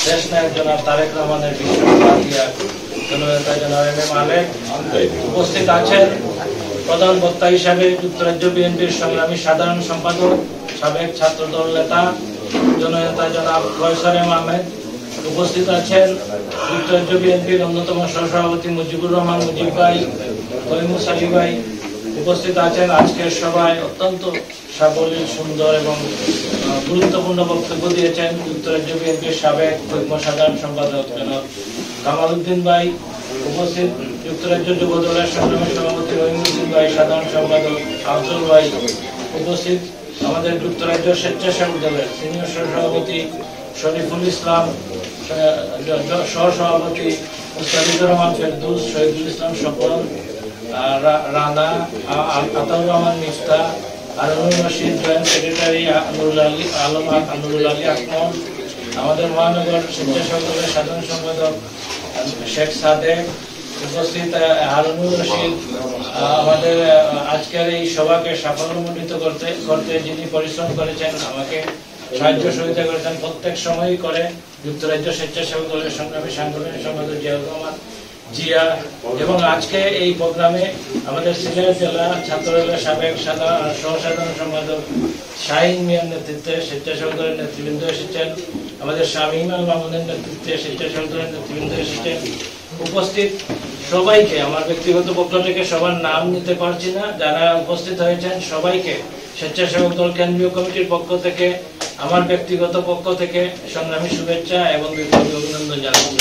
দেশ নায়ক জনাব তারেক রহমানের বিশ্ববিদ্যালয় জননেতা জনাব এম এ মালেক, উপস্থিত আছেন প্রধান বক্তা হিসাবে যুক্তরাজ্য বিএনপির সংগ্রামী সাধারণ সম্পাদক সাবেক ছাত্রদল নেতা জননেতা জনাব ফয়সাল এম আহমেদ, উপস্থিত আছেন যুক্তরাজ্য বিএনপির অন্যতম সহসভাপতি মুজিবুর রহমান মুজিব ভাই, কলিমুস আলী ভাই, উপস্থিত আছেন আজকের সভায় অত্যন্ত সাবলীল, সুন্দর এবং গুরুত্বপূর্ণ বক্তব্য দিয়েছেন যুক্তরাজ্য বিএনপির সাবেক যুগ্ম সাধারণ সম্পাদক জনাব কামাল উদ্দিন ভাই, উপস্থিত যুক্তরাজ্য যুব দলের সংগ্রামী সভাপতি রহিমউদ্দিন ভাই, সাধারণ সম্পাদক আফজল ভাই, উপস্থিত আমাদের যুক্তরাজ্য স্বেচ্ছাসেবক দলের সিনিয়র সহসভাপতি শরীফুল ইসলাম, সহসভাপতি মুস্তাফিজুর রহমান ফেরদৌস, শহীদুল ইসলাম স্বপন, রানা, আতাউর রহমান মিফতা, হারুনুর রশিদ, জয়েন্ট সেক্রেটারি নুরুল আলী আকমল, আমাদের মহানগর স্বেচ্ছাসেবক দলের সাধারণ সম্পাদক শেখ সাদেক, উপস্থিত হারুনুর রশিদ, আমাদের আজকের এই সভাকে সাফল্যমণ্ডিত করতে যিনি পরিশ্রম করেছেন, আমাকে সাহায্য সহযোগিতা করেছেন প্রত্যেক সময়ই করে যুক্তরাজ্য স্বেচ্ছাসেবক দলের সংগ্রামী সাংগঠনিক সম্পাদক জিয়াউর রহমান জিয়া, এবং আজকে এই প্রোগ্রামে আমাদের সিলেট জেলা ছাত্রদলের সাবেক সহসাধারণ সম্পাদক শাহিন মিয়ার নেতৃত্বে স্বেচ্ছাসেবক দলের নেতৃবৃন্দ এসেছেন, আমাদের শামীম আল মামুনের নেতৃত্বে স্বেচ্ছাসেবক দলের নেতৃবৃন্দ এসেছেন। উপস্থিত সবাইকে, আমার ব্যক্তিগত পক্ষ থেকে সবার নাম নিতে পারছি না, যারা উপস্থিত হয়েছেন সবাইকে স্বেচ্ছাসেবক দল কেন্দ্রীয় কমিটির পক্ষ থেকে, আমার ব্যক্তিগত পক্ষ থেকে সংগ্রামী শুভেচ্ছা এবং অভিনন্দন জানাচ্ছি।